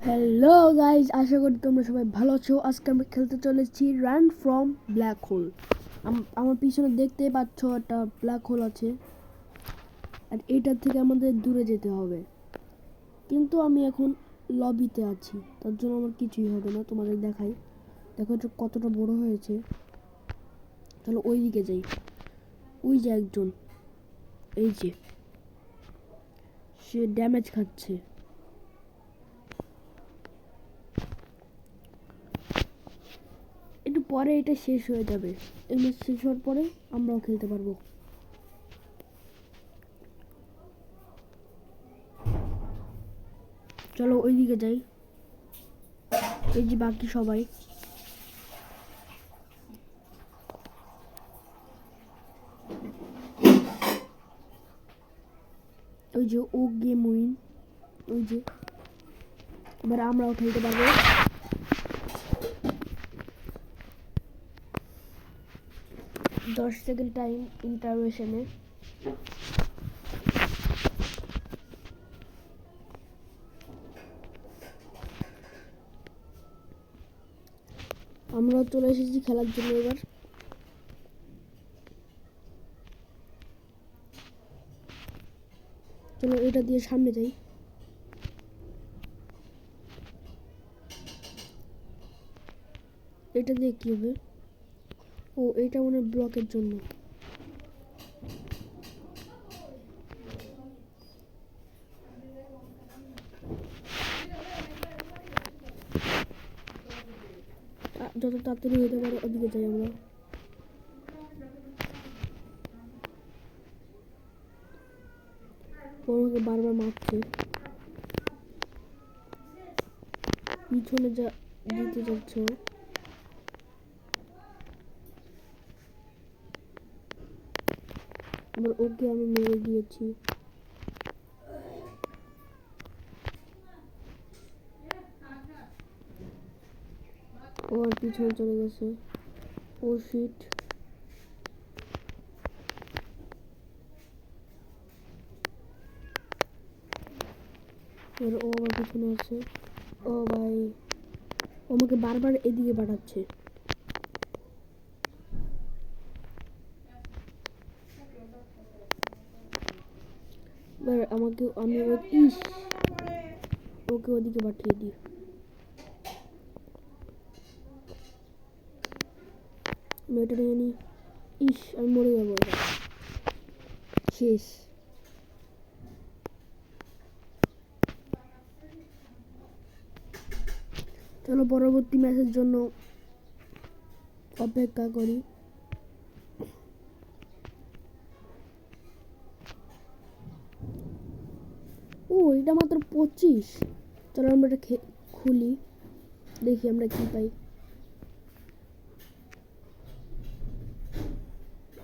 Hello guys, আশা করি তোমরা সবাই ভালো আছো। আজকে আমরা খেলতে চলেছি রান ফ্রম ব্ল্যাক হোল। আমার পিছনে দেখতে পাচ্ছ একটা ব্ল্যাক হোল আছে, আর এটার থেকে আমাদের দূরে যেতে হবে। কিন্তু আমি এখন লবিতে আছি, তার জন্য আমার কিছুই হবে না। তোমাদের দেখাই, দেখো এটা কতটা বড় হয়েছে। চলো ওই দিকে যাই। ওই যে একজন, এই যে সে ড্যামেজ খাচ্ছে। একটু পরে এটা শেষ হয়ে যাবে। এই ম্যাচ শেষ হওয়ার পরে আমরাও খেলতে পারবো। চলো ওই দিকে যাই। এই যে বাকি সবাই, ওই যে ও গেম উইন, ওই যে এবার আমরাও খেলতে পারবো। 10 সেকেন্ড টাইম ইন্টারভেশনে। আমরা চলে এসেছি খেলার জন্য। এবার চলো এটা দিয়ে সামনে যাই। এটা দিয়ে কি হবে? ও, এটা মনে হয় ব্লকের জন্য। যত তাড়াতাড়ি হতে পারে ওদিকে যাই আমরা। ও আমাকে বারবার মারছে, পিছনে যা দিতে যাচ্ছে ও। এবার ওকে আমি মেরে দিয়েছি। ও আর পিছনে চলে গেছে। ও শিট। এবার ও আমার পিছনে আছে। ও ভাই, ও আমাকে বারবার এদিকে পাঠাচ্ছে। এবার আমি ওকে ওদিকে পাঠিয়ে দিই। মেয়েটা জানি, আমি মরে যাবো। শেষ। চলো পরবর্তী ম্যাচের জন্য অপেক্ষা করি। ও, এটা মাত্র 25। চলো আমরা এটা খুলি, দেখি আমরা কি পাই।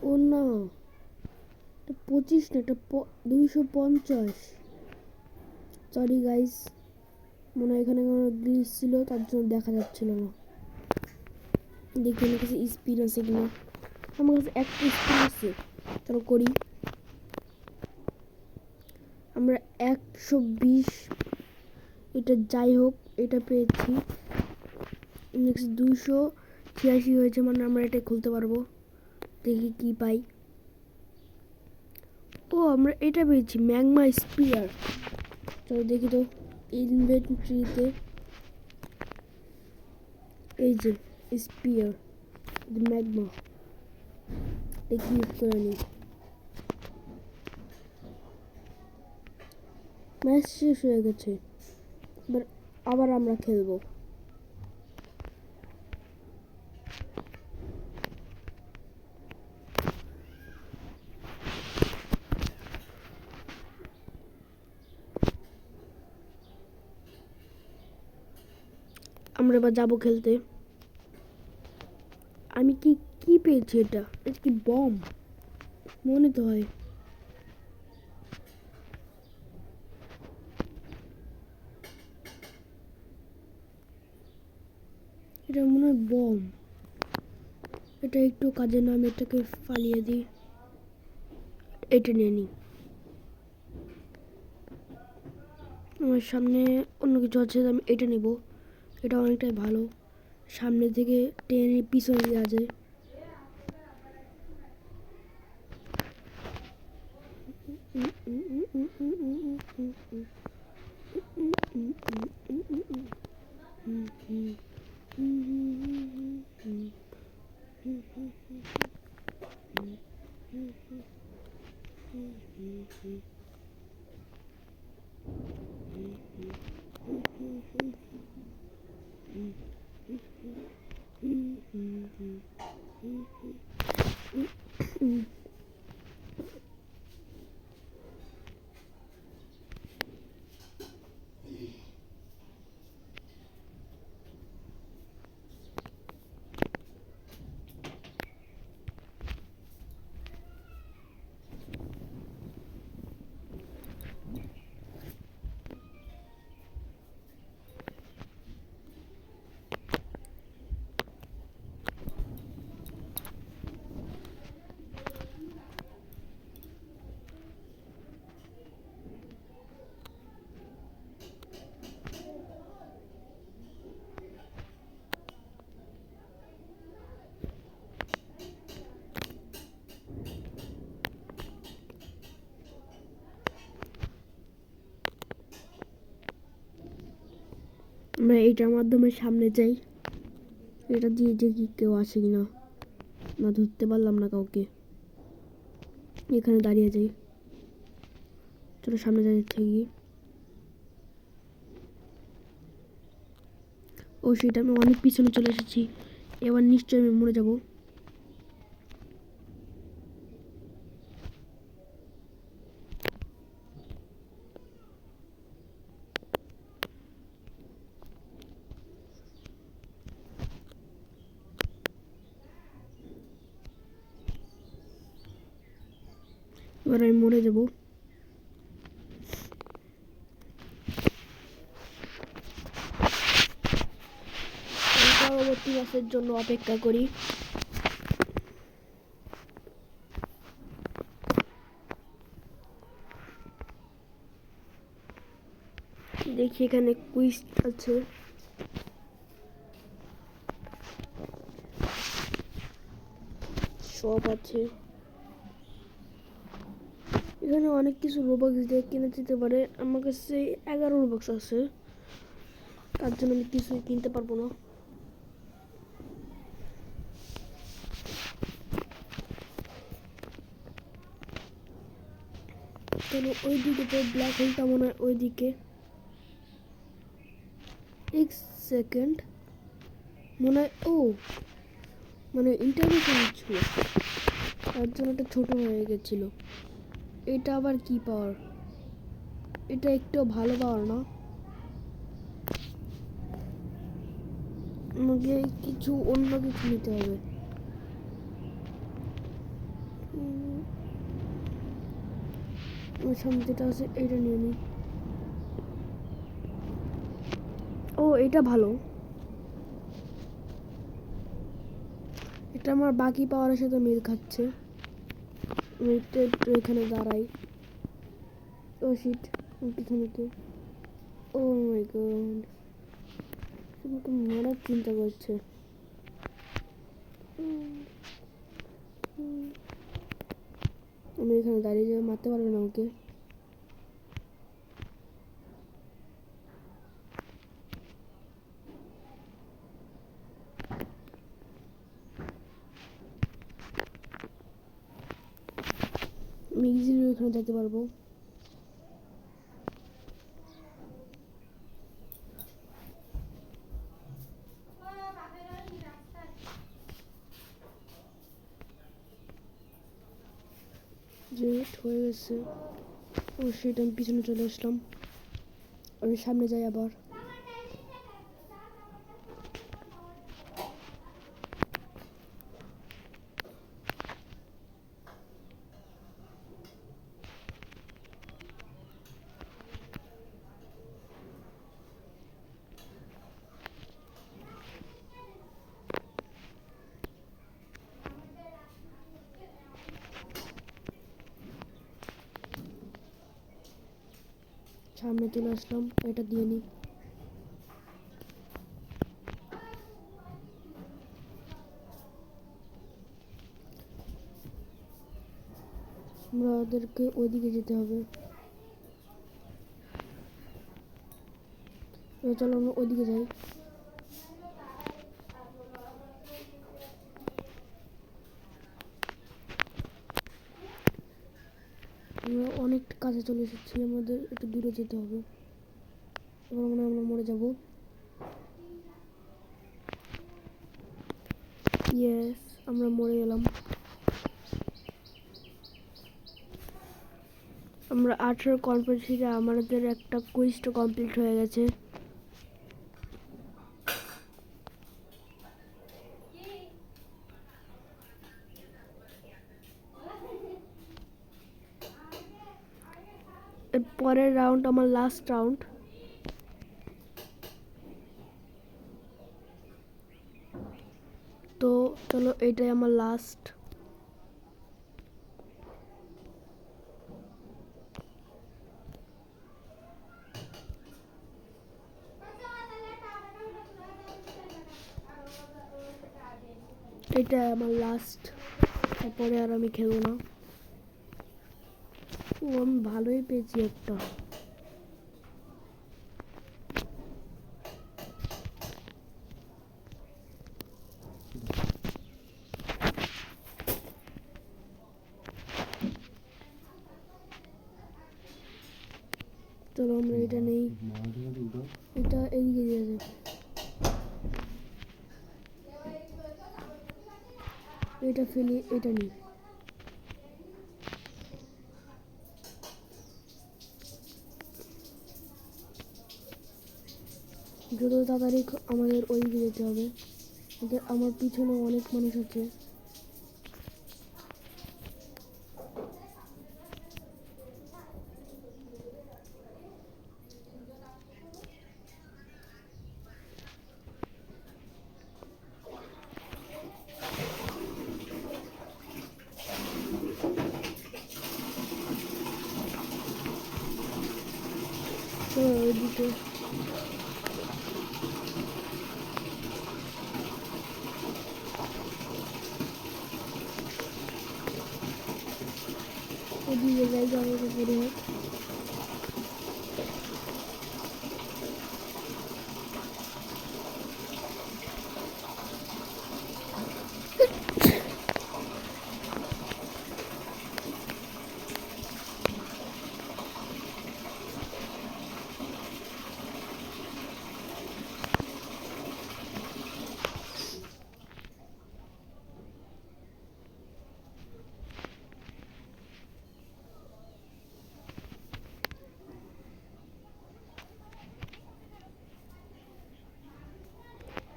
ও না, এটা 25 না, এটা 250। সরি গাইস, মনে হয় এখানে কোনো গ্লিচ ছিল, তার জন্য দেখা যাচ্ছিল না। দেখি আমার কাছে স্পিন আছে কিনা। আমার কাছে একটা স্পিন আছে, চলো করি। আমরা 120, এটা যাই হোক এটা পেয়েছি। নেক্সট 286 হয়েছে, মানে আমরা এটা খুলতে পারবো। দেখি কি পাই। ও, আমরা এটা পেয়েছি, ম্যাগমা স্পিয়ার। চলো দেখি তো ইনভেন্টরিতে। এই যে স্পিয়ার, ম্যাগমা, দেখি ইউজ করে নি। ম্যাচ শেষ হয়ে গেছে, এবার আবার আমরা খেলবো। আমরা এবার যাবো খেলতে। আমি কি কি পেয়েছি? এটা কি বম মনে তো হয়। এটা মনে হয় বম। এটা একটু কাজে না, আমি এটাকে ফালিয়ে দিই। এটা নিয়ে নিই। আমার সামনে অন্য কিছু আছে, আমি এটা নেব। এটা অনেকটাই ভালো, সামনে থেকে টেনে পিছনে দেওয়া যায়। আমরা এইটার মাধ্যমে সামনে যাই। এটা দিয়ে যে কি কেউ আসে কিনা না, ধরতে পারলাম না কাউকে। এখানে দাঁড়িয়ে যাই, চলো সামনে যাই থাকি। ও সেটা আমি অনেক পিছনে চলে এসেছি, এবার নিশ্চয়ই আমি মরে যাব। এবার আমি মরে যাব। পরবর্তী ম্যাচের জন্য অপেক্ষা করি। দেখি এখানে কুইজ আছে, সব আছে। এখানে অনেক কিছু রোবক্স দিয়ে কিনে দিতে পারে। আমার কাছে 11 রোবক্স আছে, তার জন্য আমি কিছুই কিনতে পারবো না। কেন ওইদিকে তো ব্ল্যাক হোলটা মনে হয় ওইদিকে। এক সেকেন্ড, মনে হয় ও মানে ইন্টারভিউ ছিল, তার জন্য এটা ছোট হয়ে গেছিল। এটা আবার কি পাওয়ার? এটা একটু ভালো পাওয়ার না। আমাকে কিছু অন্য কিছু নিতে হবে। ওই সামনে যেটা আছে এটা নিয়ে নিই। ও এটা ভালো, এটা আমার বাকি পাওয়ারের সাথে মিল খাচ্ছে। আমি একটু এখানে দাঁড়াই। ও শিট, পিছনেতে। ও মাই গড, আমাকে মারার চিন্তা করছে। আমি এখানে দাঁড়িয়ে যাবে, মারতে পারবে না আমাকে। আমি ইজিলি ওখানে যেতে পারবো। জেট হয়ে গেছে। ও সেটা আমি পিছনে চলে আসলাম, আমি সামনে যাই আবার। সামনে চলে আসলাম, এটা দিয়ে নিই। আমাদেরকে ওইদিকে যেতে হবে। চলো আমরা ওইদিকে যাই। আমরা অনেক কাছে চলে এসেছি, আমাদের একটু দূরে যেতে হবে। এবার মনে হয় আমরা মরে যাব। ইয়েস, আমরা মরে গেলাম। আমরা 18 কনফারেন্সে আমাদের একটা কুইজটা কমপ্লিট হয়ে গেছে। এর পরের রাউন্ড আমার লাস্ট রাউন্ড। তো চলো, এটাই আমার লাস্ট। এটা আমার লাস্ট, তারপরে আর আমি খেলবো না। ও, আমি ভালোই পেয়েছি একটা। চলো আমরা এটা নেই, এটা এদিকে দিয়ে যাবে। এটা ফেলি, এটা নিই। যত তাড়াতাড়ি আমাদের ওইদিকে যেতে হবে। আমার পিছনে অনেক মানুষ আছে। তো ওইদিকে ওইদিকে জায়গা আমাদের পড়ে হয়।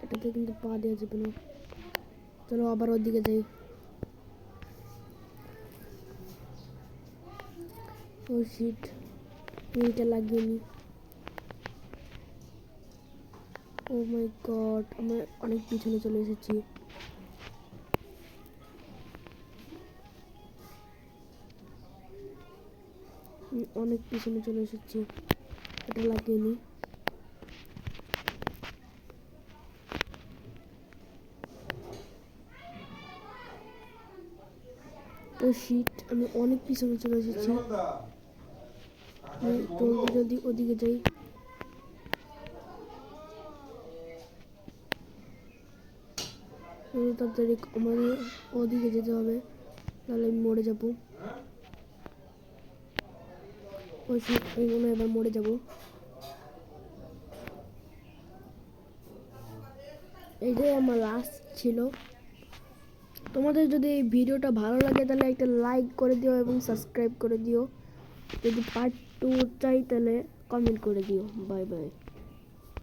এটাতে কিন্তু পা দেওয়া যাবে না। চলো আবার ওদিকে যাই। ও শিট, এটা লাগিয়ে নি। ও মাই গড, আমরা অনেক পিছনে চলে এসেছি। অনেক পিছনে চলে এসেছি, এটা লাগিয়ে নি। ও শিট, আমি অনেক পিছনে চলে এসেছি। জলদি ওদিকে যাই। তাড়াতাড়ি আমাদের ওদিকে যেতে হবে, নাহলে আমি মরে যাবো। ও শিট, আমি মনে হয় এবার মরে যাবো। এইটাই আমার লাস্ট ছিল। তোমাদের যদি এই ভিডিওটা ভালো লাগে তাহলে একটা লাইক করে দিও এবং সাবস্ক্রাইব করে দিও। যদি পার্ট 2 চাই তাহলে কমেন্ট করে দিও। Bye bye.